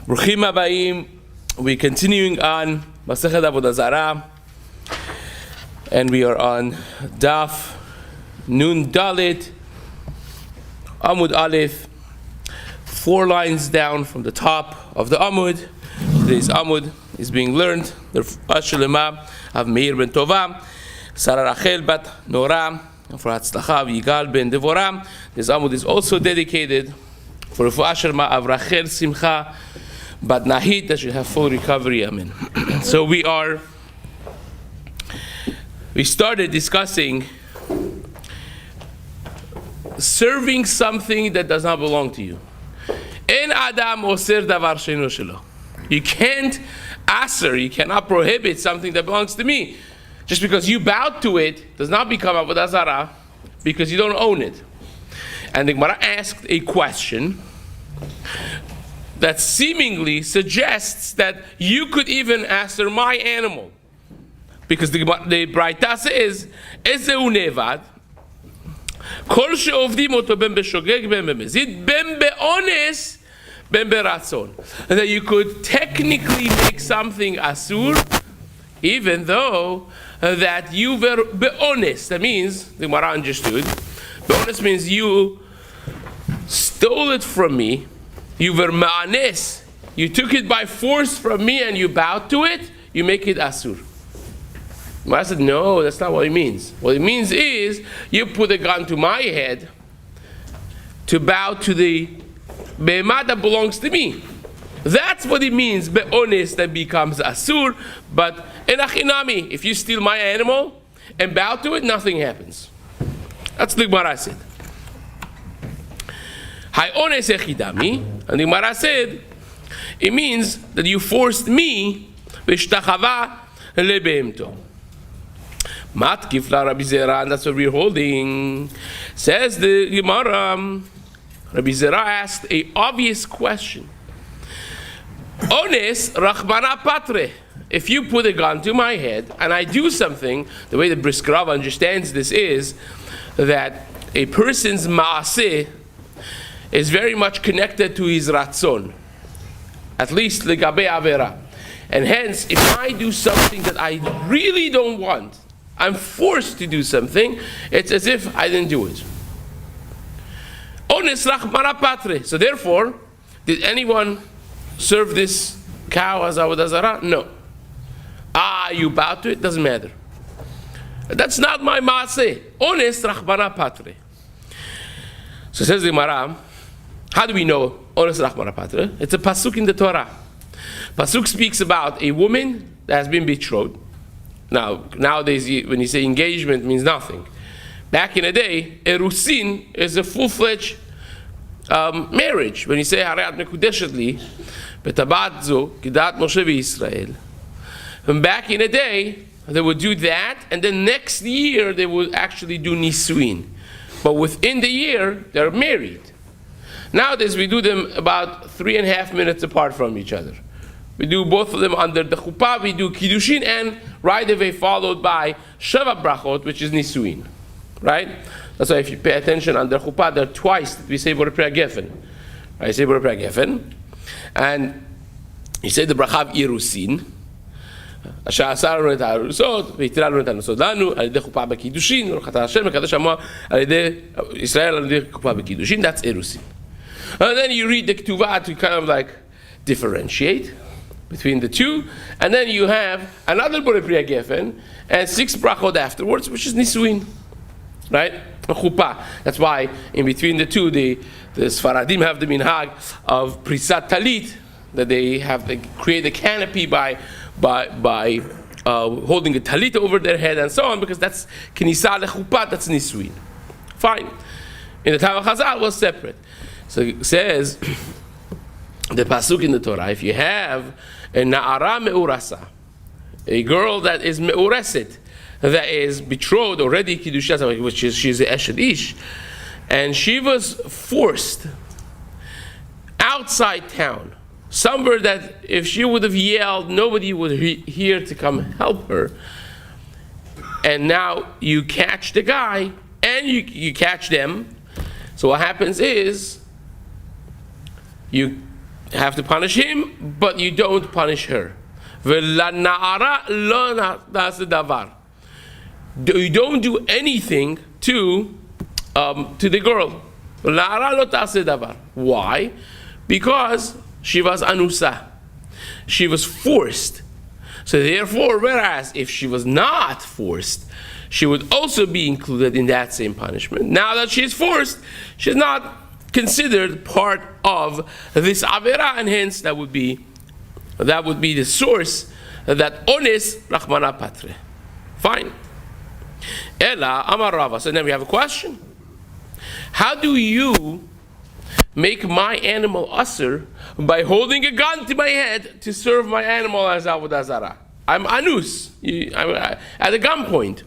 Bruchim Habayim. We're continuing on Mesechet Avodah Zarah, and we are on Daf Nun Dalit Amud Aleph, 4 lines down from the top of the Amud. Today's Amud is being learned. The Shlema of Meir ben Tova, Sarah Rachel bat Nora, for Hatzlacha Yigal ben Devorah. This Amud is also dedicated for Refuah Shlema of Rachel Simcha bat Nahid, that should have full recovery. Amen. So we started discussing serving something that does not belong to you. En Adam oser davar she'eino shelo. You can't aser, you cannot prohibit something that belongs to me. Just because you bowed to it does not become Avodah Zarah because you don't own it. And the Gemara asked a question that seemingly suggests that you could even aser my animal. Because the Braita says, Ezeu nevad, kol she'ovdim oto ben beshogeg ben bemezid, ben be'ones, ben beratzon. And that you could technically make something asur, even though that you were be'ones. That means, the Gemara understood, be'ones means you stole it from me, you were ma'anes, you took it by force from me and you bowed to it, you make it asur. I said, no, that's not what it means. What it means is, you put a gun to my head to bow to the be'emah that belongs to me. That's what it means, be'ones, that becomes asur. But enachinami, if you steal my animal and bow to it, nothing happens. That's the Gemara said. Ha'ones echidami, and the Gemara said, it means that you forced me v'shtachava lebe'emto. Matkif la Rabbi Zera, and that's what we're holding. Says the Gemara, Rabbi Zera asked a obvious question. Ones rachmana patre. If you put a gun to my head and I do something, the way the Brisker Rav understands this is that a person's maaseh is very much connected to his ratzon, at least legabe avera. And hence, if I do something that I really don't want, I'm forced to do something, it's as if I didn't do it. Ones rachmana patre. So therefore, did anyone serve this cow as Avodah Zarah? No. You bowed to it? Doesn't matter. That's not my maaseh. Ones rachmana patre. So says the Gemara, how do we know ones rachmana patre? It's a pasuk in the Torah. Pasuk speaks about a woman that has been betrothed. Now, nowadays, when you say engagement, it means nothing. Back in the day, erusin is a full-fledged marriage. When you say Harat mekudeshet li, betabat zo kidat Moshe Yisraeli. And back in the day, they would do that, and then next year they would actually do nisuin. But within the year, they're married. Nowadays, we do them about 3.5 minutes apart from each other. We do both of them under the chuppah. We do kiddushin and right away followed by sheva brachot, which is nisuin, right? That's why if you pay attention under chuppah, there are twice that we say Borei Pri HaGefen. I say Borei Pri HaGefen, and you say the bracha of irusin. Asher asar לנו את הארוסות, והתיר לנו את הנוסות לנו, על ידי חופה בקידושין, ברוך אתה השם, מקדש עמו, על ידי ישראל, על ידי חופה בקידושין. That's irusin. And then you read the ketuvah to kind of like differentiate between the two, and then you have another Borei Pri HaGefen and 6 brachot afterwards, which is nisuin, right? A chuppah. That's why in between the two, the Sfaradim have the minhag of prisat talit, that they create a canopy by holding a talit over their head and so on, because that's kinisa lechuppah, that's nisuin. Fine. In the time of Chazal, it was separate. So it says, the pasuk in the Torah, if you have a na'ara me'urasa, a girl that is me'ureset, that is betrothed already, kiddusha, which is she's a eshet ish, and she was forced outside town, somewhere that if she would have yelled, nobody would hear to come help her. And now you catch the guy, and you catch them. So what happens is, you have to punish him, but you don't punish her. ולנערה לא נעשה דבר. You don't do anything to the girl. ולנערה לא תעשה דבר. Why? Because she was anusa. She was forced. So therefore, whereas if she was not forced, she would also be included in that same punishment. Now that she is forced, she's not considered part of this avera, and hence that would be the source that ones rachmana patre. Fine. Ela amar Rava. So then we have a question. How do you make my animal usher by holding a gun to my head to serve my animal as Avodah Zarah? I'm anus. I'm at a gunpoint.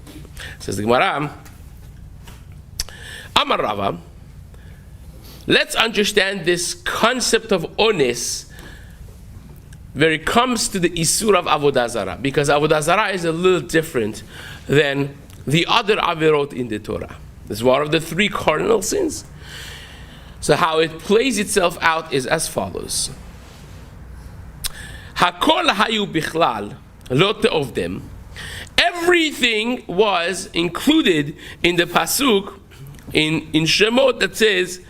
Says the Gemara, Amar Rava, let's understand this concept of ones where it comes to the Isur of Avodah Zarah, because Avodah Zarah is a little different than the other Averot in the Torah. It's one of the three cardinal sins. So how it plays itself out is as follows. Hakol hayu bichlal lo te'ovdem. Everything was included in the pasuk in Shemot that says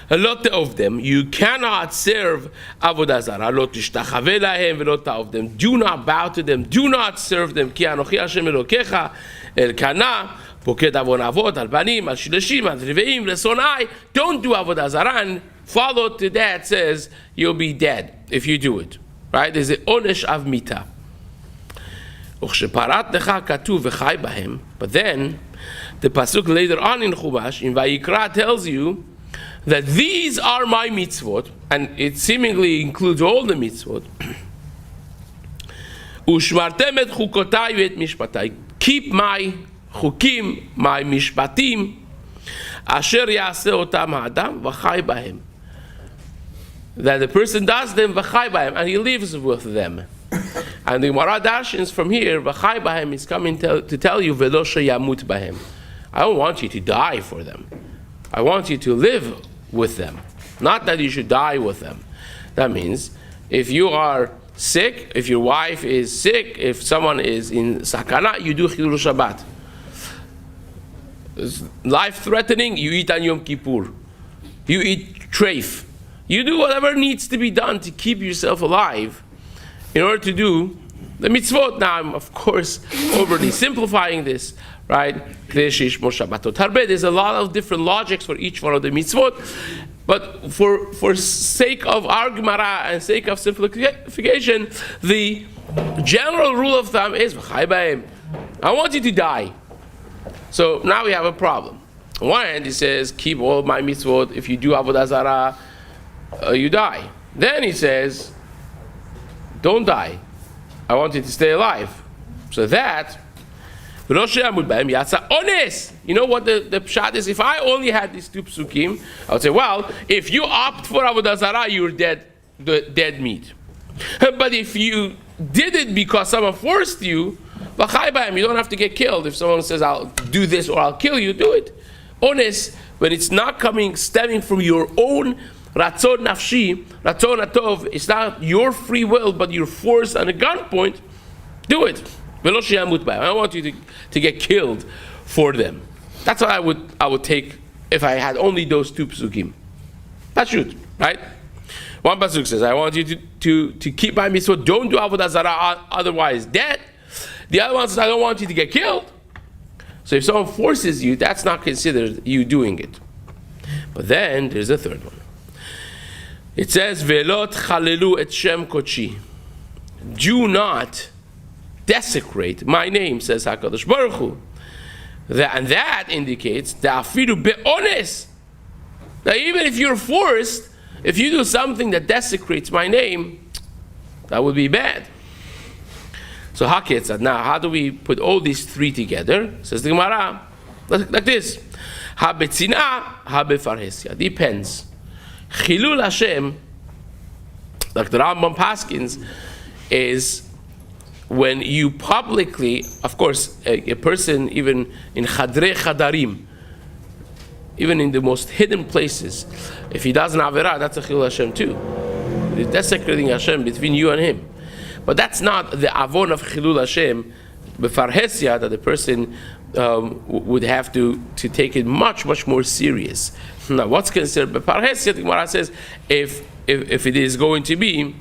lo te'ovdem. You cannot serve Avodah Zarah. Lo tishtachave lahem velo ta'ovdem. Do not bow to them. Do not serve them. Ki anochi Hashem Elokecha Elkana. Poked avon avot al banim al shilashim al reveim lesonai. Don't do Avodah Zarah. And follow to that says you'll be dead if you do it. Right? There's the onesh av mita. But then the pasuk later on in Chumash in Vayikra tells you that these are my mitzvot, and it seemingly includes all the mitzvot. Ushmartem et chukotai v'et mishpatai. Keep my chukim, my mishpatim, asher yaseh otam ha'adam v'chai bahem. That the person does them v'chai bahem, and he lives with them. And the Gemara darshins from here, v'chai bahem is coming to tell you v'lo sheyamut bahem. I don't want you to die for them. I want you to live with them. Not that you should die with them. That means if you are sick, if your wife is sick, if someone is in sakana, you do chilul Shabbat. It's life-threatening, you eat on Yom Kippur. You eat treif. You do whatever needs to be done to keep yourself alive in order to do the mitzvot. Now, I'm, of course, overly simplifying this, right? There's a lot of different logics for each one of the mitzvot, but for sake of our Gemara and sake of simplification, the general rule of thumb is I want you to die. So now we have a problem. On one hand, he says, keep all my mitzvot. If you do Avodah Zarah, you die. Then he says, don't die. I want you to stay alive. So that, you know what the pshat is? If I only had these two psukim, I would say, well, if you opt for Avodah Zarah, you're dead meat. But if you did it because someone forced you, you don't have to get killed. If someone says, I'll do this or I'll kill you, do it. Honest, when it's not stemming from your own ratzon nafshi, ratzon atov, it's not your free will, but you're forced on a gunpoint, do it. I don't want you to get killed for them. That's what I would take if I had only those two psukim. That's true, right? One pasuk says, I want you to keep my mitzvot, don't do Avodah Zarah, otherwise dead. The other one says, I don't want you to get killed. So if someone forces you, that's not considered you doing it. But then there's a third one. It says, Velot chalelu et shem kochi. Do not desecrate my name, says HaKadosh Baruch Hu. And that indicates that afidu be'ones. Now even if you're forced, if you do something that desecrates my name, that would be bad. So now how do we put all these three together? Says the Gemara, like this. Ha-betzina, ha-befarhesia. Depends. Chilul Hashem, like the Rambam Paskins, is when you publicly, of course, a person even in Chadrei Chadarim, even in the most hidden places, if he does an Averah, that's a Chilul Hashem too. You're desecrating Hashem between you and him. But that's not the avon of Chilul Hashem, Befarhesia, that the person would have to take it much, much more serious. Now, what's considered Befarhesia? The Gemara says, if it is going to be,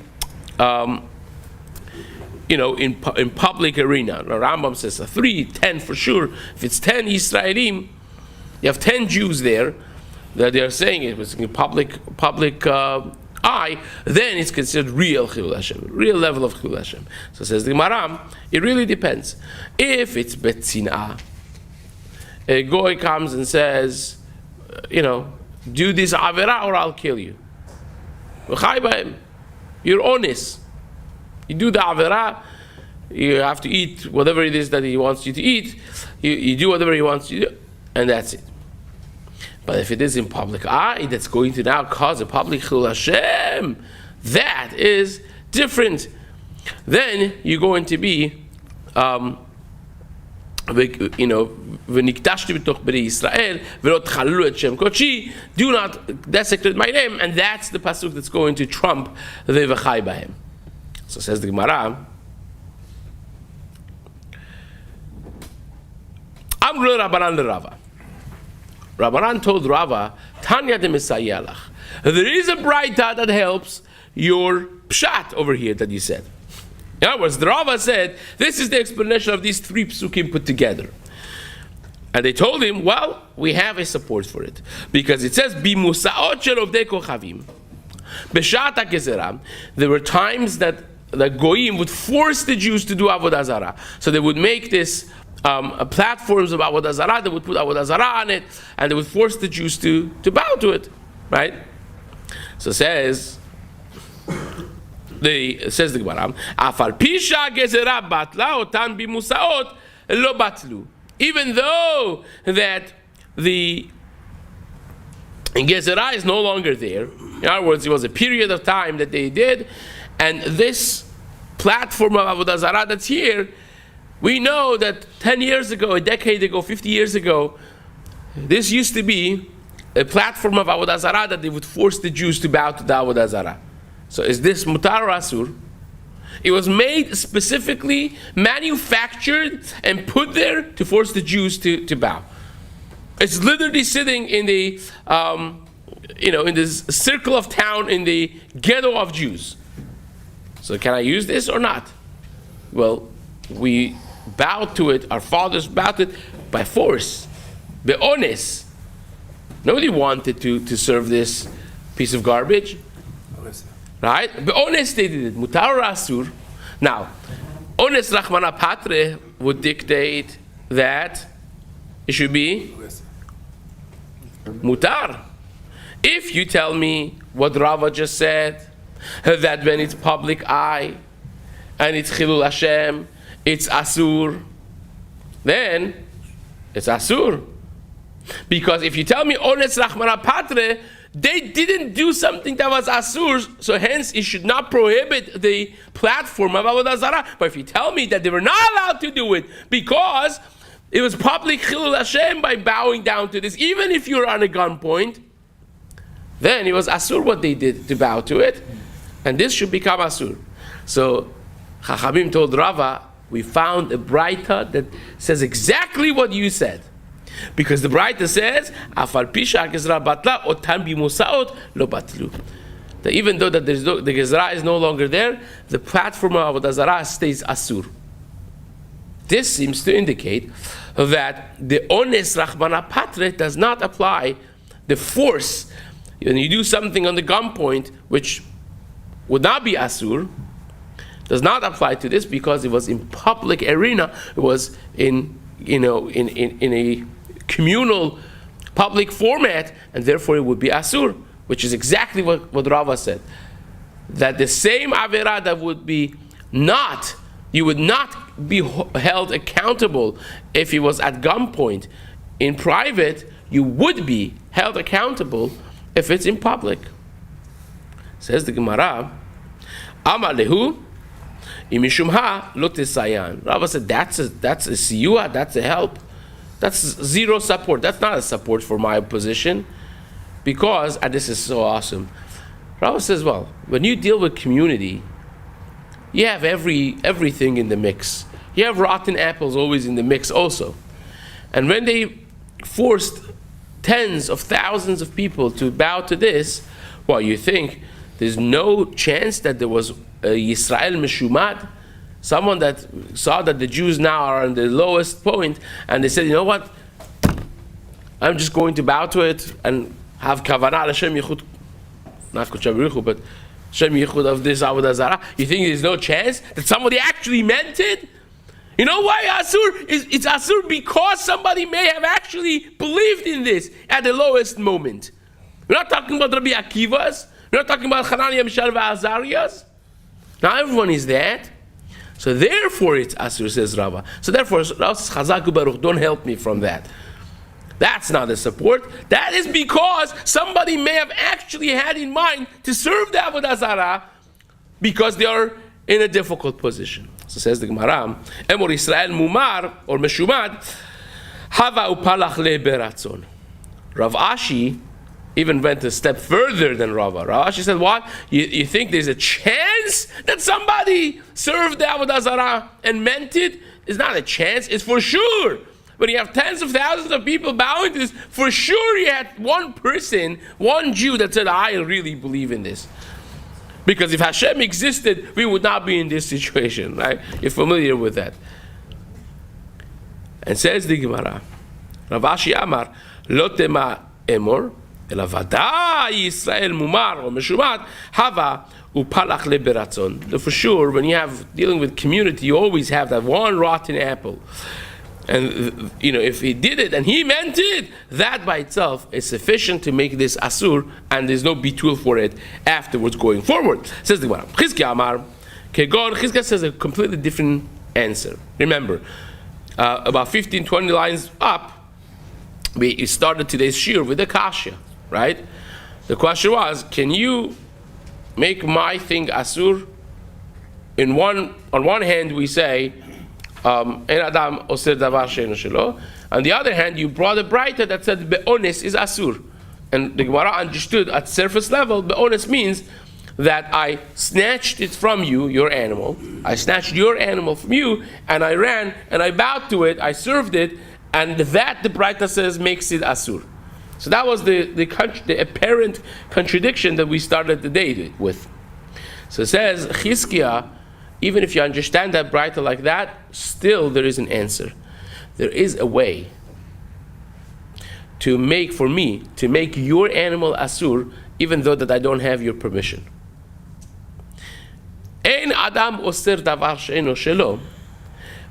in public arena. The Rambam says 3, 10 for sure. If it's 10 Yisraelim, you have 10 Jews there that they are saying it was in public eye, then it's considered real Chilul Hashem, real level of Chilul Hashem. So says the Gemara, it really depends. If it's Betzina, a goy comes and says, do this Avera or I'll kill you. You're honest. You do the Avera, you have to eat whatever it is that he wants you to eat, you do whatever he wants you to do, and that's it. But if it is in public eye, that's going to now cause a public Chilul Hashem, that is different. Then you're going to be, do not desecrate my name, and that's the pasuk that's going to trump the v'chai b'hem. So says the Gemara, Amru Rabbanan leRava. Rabbanan told Rava, Tanya de Mesayalach. There is a braita that helps your pshat over here that you said. In other words, the Rava said, this is the explanation of these 3 psukim put together. And they told him, well, we have a support for it. Because it says, Bimusaot shel ovdei kochavim. B'shat ha'gezerah. There were times that the goyim would force the Jews to do Avodah Zarah. So they would make this platforms of Avodah Zarah, they would put Avodah Zarah on it, and they would force the Jews to bow to it, right? So says the Gemara, Afal pisha gezerah batla otan bimusaot lo batlu. Even though that the gezerah is no longer there, in other words, it was a period of time that they did, and this platform of Avodah Zarah that's here, we know that 10 years ago, a decade ago, 50 years ago, this used to be a platform of Avodah Zarah that they would force the Jews to bow to the Avodah Zarah. So is this mutar or asur? It was made specifically, manufactured, and put there to force the Jews to bow. It's literally sitting in the, in this circle of town, in the ghetto of Jews. So can I use this or not? Well, we bowed to it, our fathers bowed to it by force. Be honest. Nobody wanted to serve this piece of garbage. Right? Be honest, they did it. Mutar or asur. Now, honest Rachmana Patre would dictate that it should be mutar. If you tell me what Rava just said, that when it's public eye and it's Chilul Hashem, it's asur, then it's asur. Because if you tell me honest Rachmana Patre, they didn't do something that was asur, so hence it should not prohibit the platform of Avodah Zarah. But if you tell me that they were not allowed to do it because it was public Chilul Hashem by bowing down to this, even if you're on a gunpoint, then it was asur what they did to bow to it, and this should become asur. So Chachamim told Rava, we found a braita that says exactly what you said. Because the braita says, "Afal pisha gezerah batla otan bimusaot lo batlu." That even though that the gezerah is no longer there, the platform of Avodah Zarah stays asur. This seems to indicate that the ones Rachmana Patre does not apply. The force, when you do something on the gunpoint, which would not be asur, does not apply to this because it was in public arena. It was in a communal public format, and therefore it would be asur, which is exactly what Rava said. That the same avera that would be not, you would not be held accountable if it was at gunpoint. In private, you would be held accountable if it's in public. Says the Gemara, Amar lehu, imishumha lo tesayan. Rava said that's a siyua, that's a help. That's zero support. That's not a support for my position, because, and this is so awesome, Rava says, well, when you deal with community, you have everything in the mix. You have rotten apples always in the mix also. And when they forced tens of thousands of people to bow to this, well, you think there's no chance that there was a Yisrael Meshumad, someone that saw that the Jews now are on the lowest point, and they said, you know what, I'm just going to bow to it and have kavanah Hashem Yichud, not Kodesh Baruch, but Hashem Yichud of this Avodah Zarah. You think there's no chance that somebody actually meant it? You know why Asur? It's Asur because somebody may have actually believed in this at the lowest moment. We're not talking about Rabbi Akiva's. We're not talking about Hananiah, Mishael, Azariah's. Not everyone is that. So therefore it's Asur, says Rava. So therefore, Rava says, Chazaku Baruch, don't help me from that. That's not the support. That is because somebody may have actually had in mind to serve the Avodah Zarah because they are in a difficult position. So says the Gemara, Emor Yisrael Mumar or Meshumad, Hava upalach le beratzon. Rav Ashi even went a step further than Rava. Rav Ashi said, what? You think there's a chance that somebody served the Avodah Zarah and meant it? It's not a chance, it's for sure. When you have tens of thousands of people bowing to this, for sure you had one person, one Jew that said, I really believe in this. Because if Hashem existed, we would not be in this situation, right? You're familiar with that. And says the Gemara, Rav Ashi Amar, Lo tema emor, ela vada Yisrael mumar or meshumad, hava upalach leberatzon. For sure, when you have dealing with community, you always have that one rotten apple. And if he did it and he meant it, that by itself is sufficient to make this asur, and there's no bitul for it afterwards going forward. Says the Gemara. Chizkiah Amar, Kegon. Chizkiah says a completely different answer. Remember, about 15, 20 lines up, we started today's shir with a kasha, right? The question was, can you make my thing asur? On one hand, we say, on the other hand, you brought a brighter that said be'ones is asur, and the Gemara understood at surface level be'ones means that I snatched it from you, your animal. I snatched your animal from you, and I ran and I bowed to it. I served it, and that the brighter says makes it asur. So that was the apparent contradiction that we started the day with. So it says Chizkiah, even if you understand that brighter like that, still there is an answer. There is a way to make your animal asur, even though that I don't have your permission. Ein adam oser davar she'eno shelo.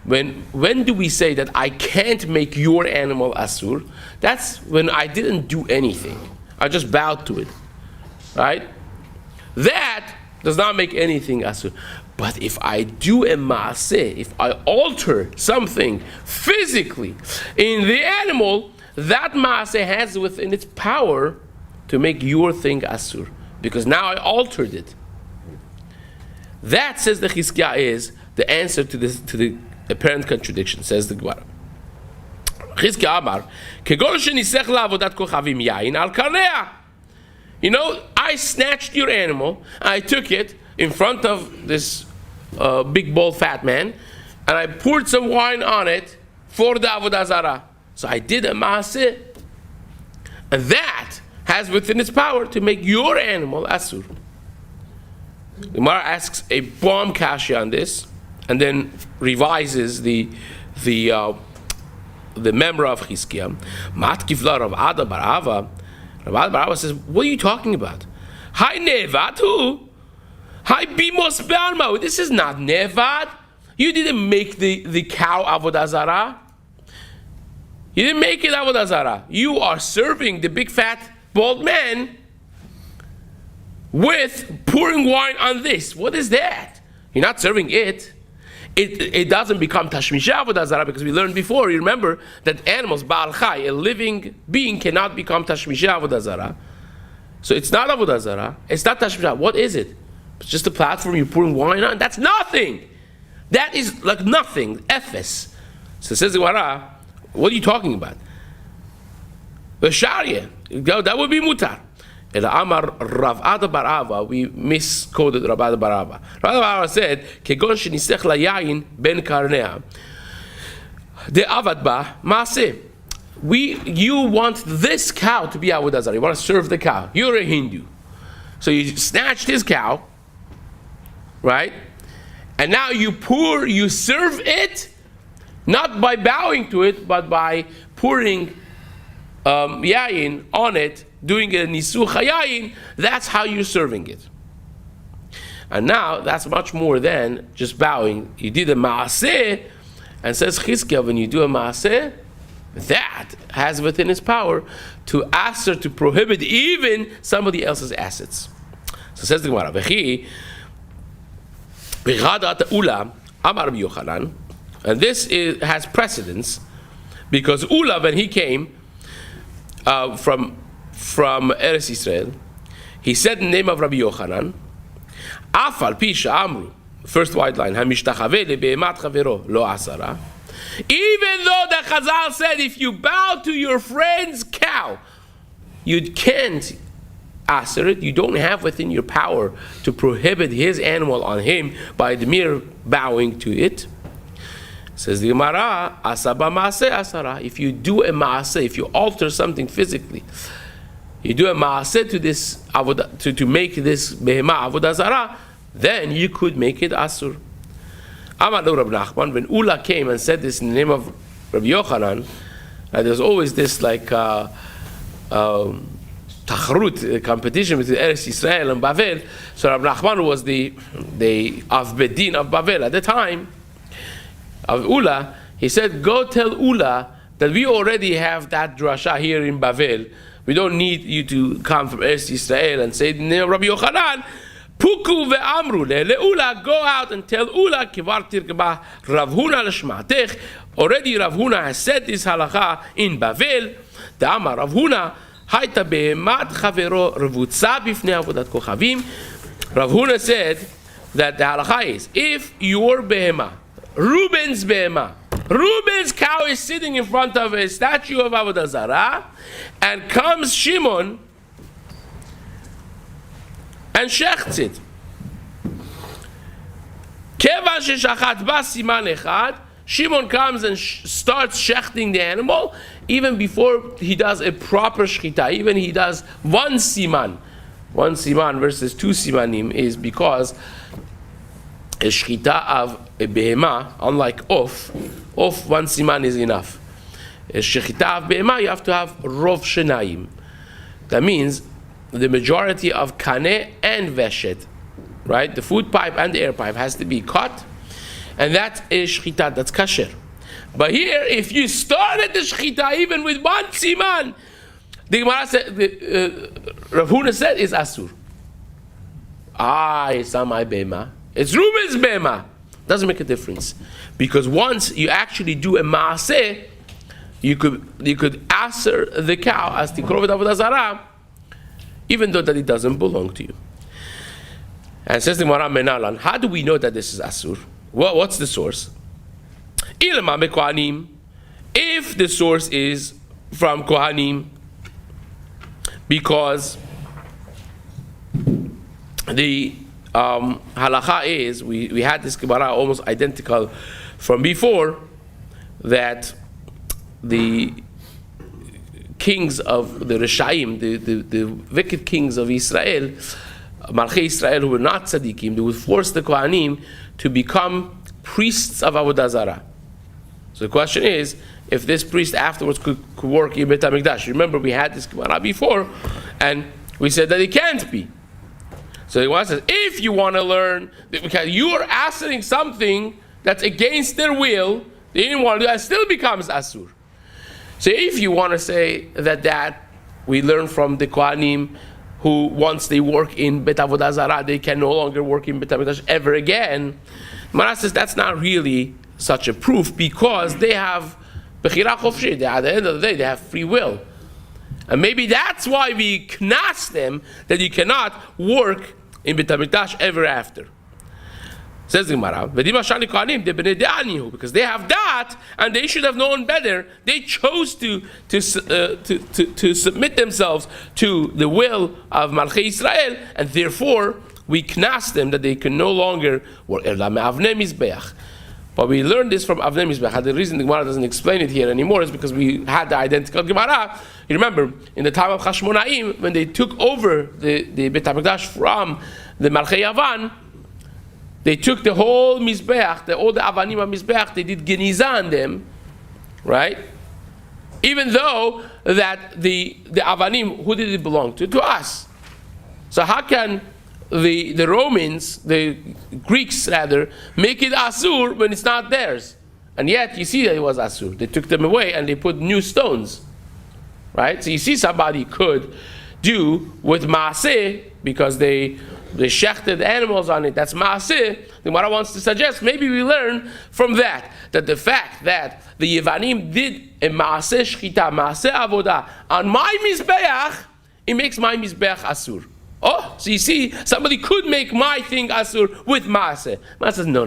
When do we say that I can't make your animal asur? That's when I didn't do anything. I just bowed to it, right? That does not make anything asur. But if I do a maaseh, if I alter something physically in the animal, that maaseh has within its power to make your thing asur, because now I altered it. That, says the Chizkiah, is the answer to the apparent contradiction. Says the Gemara. Chizkiah Amar, Kegol shenisech la'avodat kochavim yain al karnea. I snatched your animal, I took it in front of this big bald fat man, and I poured some wine on it for the Avodah Zarah. So I did a maaseh, and that has within its power to make your animal asur. The Gemara asks a bomb kasha on this, and then revises the member of Chizkiah. Mat kivla Rav Ada bar Ava. Rav Ada bar Ava says, what are you talking about? Hai nevatu. Hi bimos be'alma. This is not nevad. You didn't make the cow Avodah Zarah. You didn't make it Avodah Zarah. You are serving the big fat bald man with pouring wine on this. What is that? You're not serving it. It doesn't become Tashmisha Avodah Zarah, because we learned before, you remember, that animals, Baal Chai, a living being, cannot become Tashmisha Avodah Zarah. So it's not Avodah Zarah. It's not Tashmisha. What is it? It's just a platform you're pouring wine on. That's nothing. That is like nothing. Ephes. So says the Gemara, what are you talking about? The Sharia. That would be mutar. Ela Amar Rav Ada Bar Ava, we misquoted Rav Ada Bar Ava. Rav Ada Bar Ava said, Kegon shenisech la yayin ben karnea. De avad ba maaseh. You want this cow to be Avodah Zarah. You want to serve the cow. You're a Hindu. So you snatched his cow, right? And now you serve it, not by bowing to it, but by pouring yayin on it, doing a nisuch hayayin. That's how you're serving it. And now that's much more than just bowing. You did a maaseh, and says Chizkiah, when you do a maaseh, that has within its power to ask to prohibit even somebody else's assets. So says the Gemara, and this has precedence because Ula, when he came from Eretz Yisrael, he said in the name of Rabbi Yochanan, Afal Pisha Amru, first white line, Hamishtachave lebehemat chavero lo asara. Even though the Chazal said if you bow to your friend's cow, you can't answer it. You don't have within your power to prohibit his animal on him by the mere bowing to it. Says the Gemara, asaba maaseh asara. If you do a maaseh, if you alter something physically, you do a maaseh to this to make this behema avodah zarah, then you could make it asur. Amar lo Rabbi Nachman, when Ula came and said this in the name of Rabbi Yochanan, there's always this like tachrut, competition between Eretz Yisrael and Bavel. So Rabbi Nachman was the Av Bedin of Bavel at the time of Ula. He said, go tell Ula that we already have that drasha here in Bavel. We don't need you to come from Eretz Yisrael and say, Rabbi Yochanan, Puku ve'amru le'ula, go out and tell Ula, kivar tirkeba Rav Huna l'shmatech. Already Rav Huna has said this halacha in Bavel. The Amar Rav Huna, hayta behemat chavero revutza bifnei avodat kochavim. Rav Huna said that the halacha is, if your behema, Reuben's cow is sitting in front of a statue of Avodah Zarah, and comes Shimon and shechts it. Kevan sheshachat ba siman echad, Shimon comes and starts shechting the animal, even before he does a proper shechita, even he does one siman. One siman versus two simanim is because a shechita of a behema, unlike of one siman is enough. A shechita of behema, you have to have rov shenayim. That means the majority of kaneh and veshet, right? The food pipe and the air pipe has to be cut, and that is shechita, that's kasher. But here, if you started the shechita even with one siman, the Gemara said, Rav Huna said, is asur. It's not my bema. It's Reuben's bema. Doesn't make a difference, because once you actually do a maaseh, you could answer the cow as the krovet avodah zarah, even though that it doesn't belong to you. And says the Gemara Menalan, how do we know that this is asur? Well, what's the source? Ilma bekohanim. If the source is from kohanim, because the halacha is, we had this Gemara almost identical from before, that the kings of the Reshaim, the wicked kings of Israel, Malchei Israel, who were not tzaddikim, they would force the Kohanim to become priests of Avodah Zarah. So the question is, if this priest afterwards could work in Beit HaMikdash. Remember, we had this Gemara before, and we said that it can't be. So the Gemara says, if you want to learn, because you are asking something that's against their will, they didn't want to do that, still becomes asur. So if you want to say that we learn from the Kohanim, who once they work in Bet Avodah Zarah, they can no longer work in Bet HaMikdash ever again, Gemara says that's not really such a proof, because they have Bechira Chofshi. At the end of the day, they have free will. And maybe that's why we knas them, that you cannot work in Bet HaMikdash ever after. Says the Gemara, because they have that, and they should have known better. They chose to submit themselves to the will of Malchei Yisrael, and therefore we knas them that they can no longer work. But we learned this from Avnei Mizbeach. The reason the Gemara doesn't explain it here anymore is because we had the identical Gemara. You remember, in the time of Hashmonaim, when they took over the Beit HaMikdash from the Malchei Yavan, they took the whole Mizbeach, all the Avanim of Mizbeach, they did Geniza on them, right? Even though that the Avanim, who did it belong to? To us. So how can the Romans, the Greeks rather, make it Asur when it's not theirs? And yet you see that it was Asur. They took them away and they put new stones, right? So you see somebody could do with Maaseh because they shechted animals on it. That's Maaseh. The Gemara wants to suggest maybe we learn from that the fact that the Yevanim did a Maaseh Shchita, Maaseh Avodah on my Mizbeach, it makes my Mizbeach Asur. Oh, so you see, somebody could make my thing Asur with Maaseh. Maaseh says, no.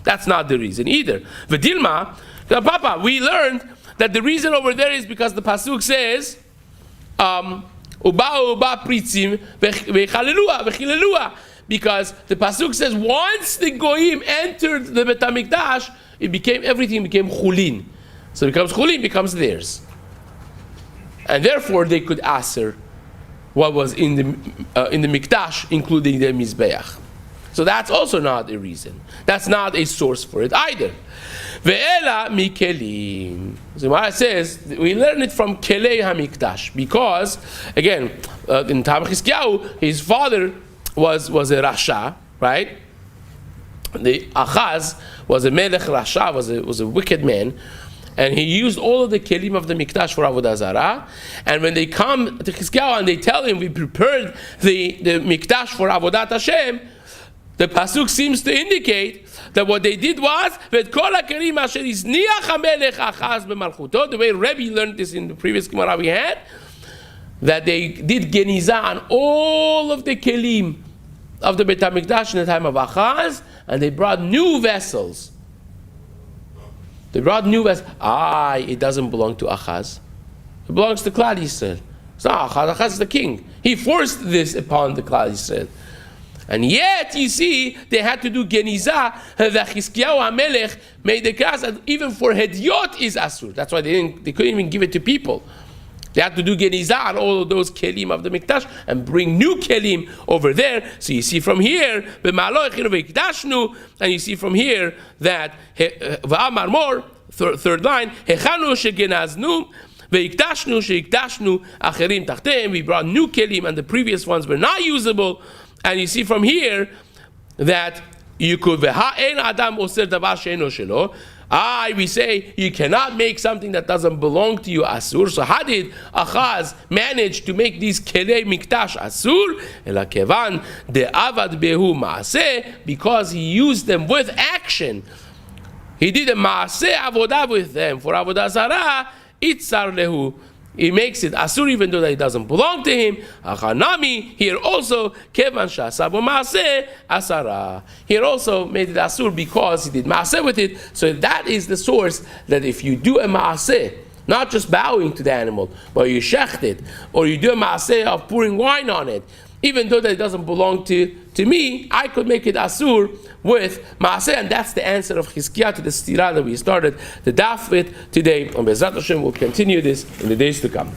That's not the reason either. V'dilma, Papa, we learned that the reason over there is because the Pasuk says, because the Pasuk says once the Goyim entered the Bet HaMikdash, everything became chulin. So it becomes chulin, becomes theirs. And therefore they could aser what was in the Mikdash, including the Mizbeach. So that's also not a reason. That's not a source for it either. Ve'ela mikelim. So Gemara says we learn it from Kelei HaMikdash because, again, in time of Chizkiyahu, his father was a Rasha, right? The Achaz was a Melech Rasha, was a wicked man. And he used all of the kelim of the Mikdash for Avodah Zarah. And when they come to Chizkiyahu and they tell him, we prepared the Mikdash for Avodat Hashem, the Pasuk seems to indicate that what they did was, the way Rebbe learned this in the previous Gemara we had, that they did Geniza on all of the kelim of the Beit HaMikdash in the time of Achaz, and they brought new vessels. It doesn't belong to Achaz. It belongs to Klal Yisrael. It's not Achaz. Achaz is the king. He forced this upon the Klal Yisrael. And yet, you see, they had to do Geniza. The Chizkiyahu HaMelech made the case that even for Hediot is Asur. That's why they couldn't even give it to people. They had to do Geniza on all of those kelim of the Mikdash and bring new kelim over there. So you see from here, and you see from here that V'amar more, third line, Hechanu shegenaznu ve'ikdashnu sheikdashnu acherim tachteim. We brought new kelim and the previous ones were not usable. And you see from here that you could V'ha'en adam oser davar she'eno shelo. We say you cannot make something that doesn't belong to you Asur. So how did Achaz manage to make these Kelei Mikdash Asur? Ela kevan de'avad behu Maaseh, because he used them with action. He did a Maaseh Avodah with them. For Avodah Zarah, Itzar lehu. He makes it Asur even though that it doesn't belong to him. Achanami, here also, Kevan Shasabo Maaseh Asara. Here also made it Asur because he did Maaseh with it. So that is the source that if you do a Maaseh, not just bowing to the animal, but you shecht it, or you do a Maaseh of pouring wine on it, even though that it doesn't belong to me, I could make it Asur with Maaseh, and that's the answer of Chizkiyahu to the stira that we started the daf with today. On Bezrat Hashem, we'll continue this in the days to come.